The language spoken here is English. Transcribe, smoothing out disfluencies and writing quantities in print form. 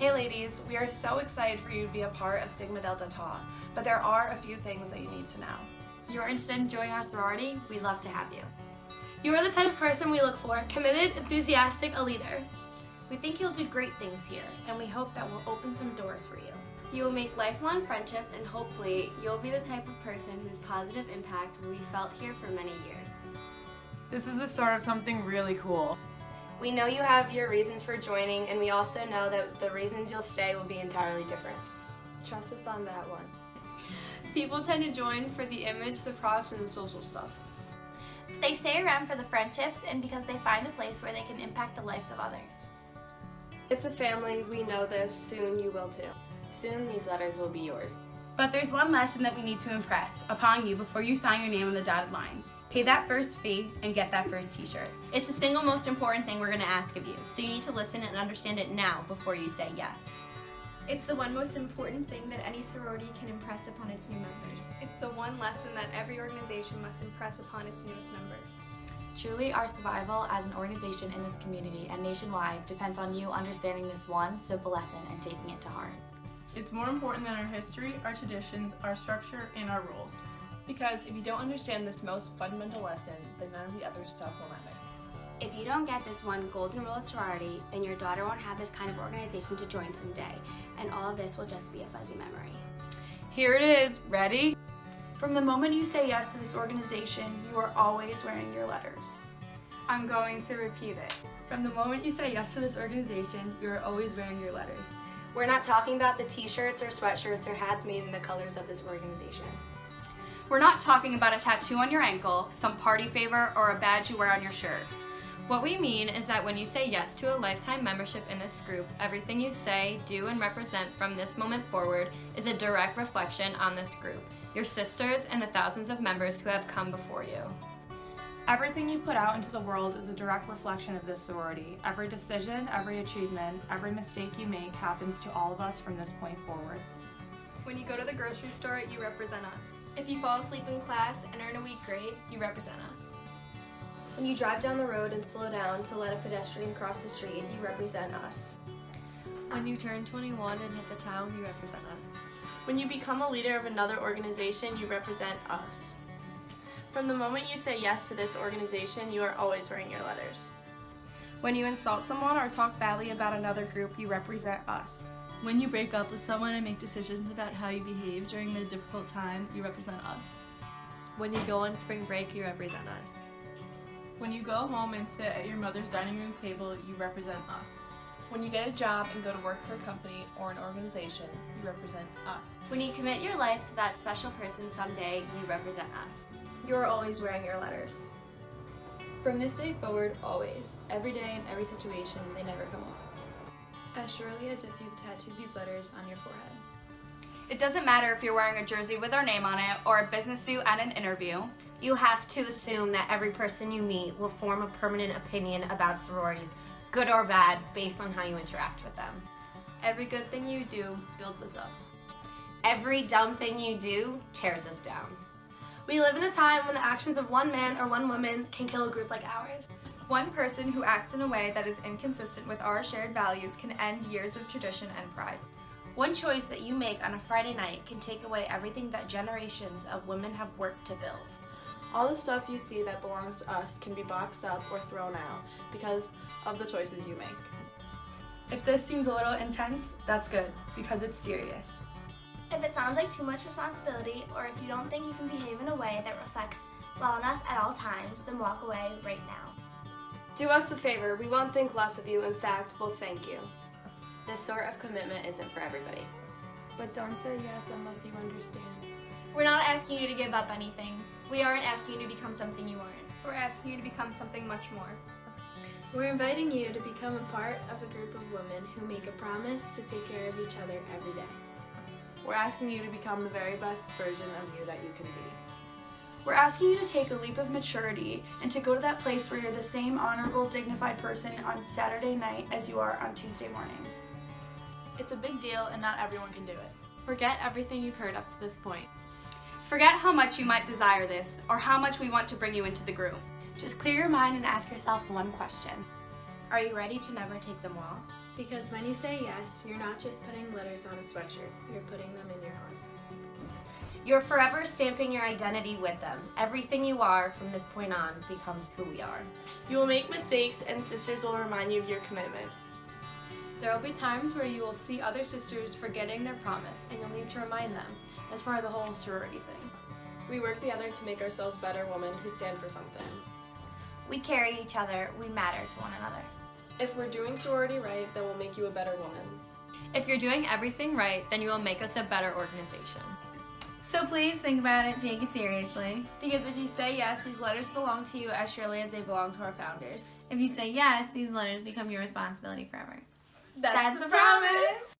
Hey ladies, we are so excited for you to be a part of Sigma Delta Tau, but there are a few things that you need to know. You're interested in joining our sorority? We'd love to have you. You are the type of person we look for, committed, enthusiastic, a leader. We think you'll do great things here, and we hope that we'll open some doors for you. You will make lifelong friendships, and hopefully you'll be the type of person whose positive impact will be felt here for many years. This is the start of something really cool. We know you have your reasons for joining, and we also know that the reasons you'll stay will be entirely different. Trust us on that one. People tend to join for the image, the props, and the social stuff. They stay around for the friendships and because they find a place where they can impact the lives of others. It's a family, we know this, soon you will too. Soon these letters will be yours. But there's one lesson that we need to impress upon you before you sign your name on the dotted line. Pay that first fee and get that first t-shirt. It's the single most important thing we're going to ask of you, so you need to listen and understand it now before you say yes. It's the one most important thing that any sorority can impress upon its new members. It's the one lesson that every organization must impress upon its newest members. Truly, our survival as an organization in this community and nationwide depends on you understanding this one simple lesson and taking it to heart. It's more important than our history, our traditions, our structure, and our rules. Because if you don't understand this most fundamental lesson, then none of the other stuff will matter. If you don't get this one golden rule of sorority, then your daughter won't have this kind of organization to join someday, and all of this will just be a fuzzy memory. Here it is. Ready? From the moment you say yes to this organization, you are always wearing your letters. I'm going to repeat it. From the moment you say yes to this organization, you are always wearing your letters. We're not talking about the t-shirts or sweatshirts or hats made in the colors of this organization. We're not talking about a tattoo on your ankle, some party favor, or a badge you wear on your shirt. What we mean is that when you say yes to a lifetime membership in this group, everything you say, do, and represent from this moment forward is a direct reflection on this group, your sisters, and the thousands of members who have come before you. Everything you put out into the world is a direct reflection of this sorority. Every decision, every achievement, every mistake you make happens to all of us from this point forward. When you go to the grocery store, you represent us. If you fall asleep in class and earn a weak grade, you represent us. When you drive down the road and slow down to let a pedestrian cross the street, you represent us. When you turn 21 and hit the town, you represent us. When you become a leader of another organization, you represent us. From the moment you say yes to this organization, you are always wearing your letters. When you insult someone or talk badly about another group, you represent us. When you break up with someone and make decisions about how you behave during the difficult time, you represent us. When you go on spring break, you represent us. When you go home and sit at your mother's dining room table, you represent us. When you get a job and go to work for a company or an organization, you represent us. When you commit your life to that special person someday, you represent us. You're always wearing your letters. From this day forward, always, every day in every situation, they never come off. As surely as if you've tattooed these letters on your forehead. It doesn't matter if you're wearing a jersey with our name on it or a business suit at an interview. You have to assume that every person you meet will form a permanent opinion about sororities, good or bad, based on how you interact with them. Every good thing you do builds us up. Every dumb thing you do tears us down. We live in a time when the actions of one man or one woman can kill a group like ours. One person who acts in a way that is inconsistent with our shared values can end years of tradition and pride. One choice that you make on a Friday night can take away everything that generations of women have worked to build. All the stuff you see that belongs to us can be boxed up or thrown out because of the choices you make. If this seems a little intense, that's good, because it's serious. If it sounds like too much responsibility, or if you don't think you can behave in a way that reflects well on us at all times, then walk away right now. Do us a favor, we won't think less of you, in fact, we'll thank you. This sort of commitment isn't for everybody. But don't say yes unless you understand. We're not asking you to give up anything. We aren't asking you to become something you aren't. We're asking you to become something much more. We're inviting you to become a part of a group of women who make a promise to take care of each other every day. We're asking you to become the very best version of you that you can be. We're asking you to take a leap of maturity and to go to that place where you're the same honorable, dignified person on Saturday night as you are on Tuesday morning. It's a big deal and not everyone can do it. Forget everything you've heard up to this point. Forget how much you might desire this or how much we want to bring you into the group. Just clear your mind and ask yourself one question. Are you ready to never take them off? Because when you say yes, you're not just putting letters on a sweatshirt, you're putting them in your heart. You're forever stamping your identity with them. Everything you are from this point on becomes who we are. You will make mistakes, and sisters will remind you of your commitment. There will be times where you will see other sisters forgetting their promise, and you'll need to remind them. That's part of the whole sorority thing. We work together to make ourselves better women who stand for something. We carry each other, we matter to one another. If we're doing sorority right, then we'll make you a better woman. If you're doing everything right, then you will make us a better organization. So please think about it, take it seriously. Because if you say yes, these letters belong to you as surely as they belong to our founders. If you say yes, these letters become your responsibility forever. That's the promise!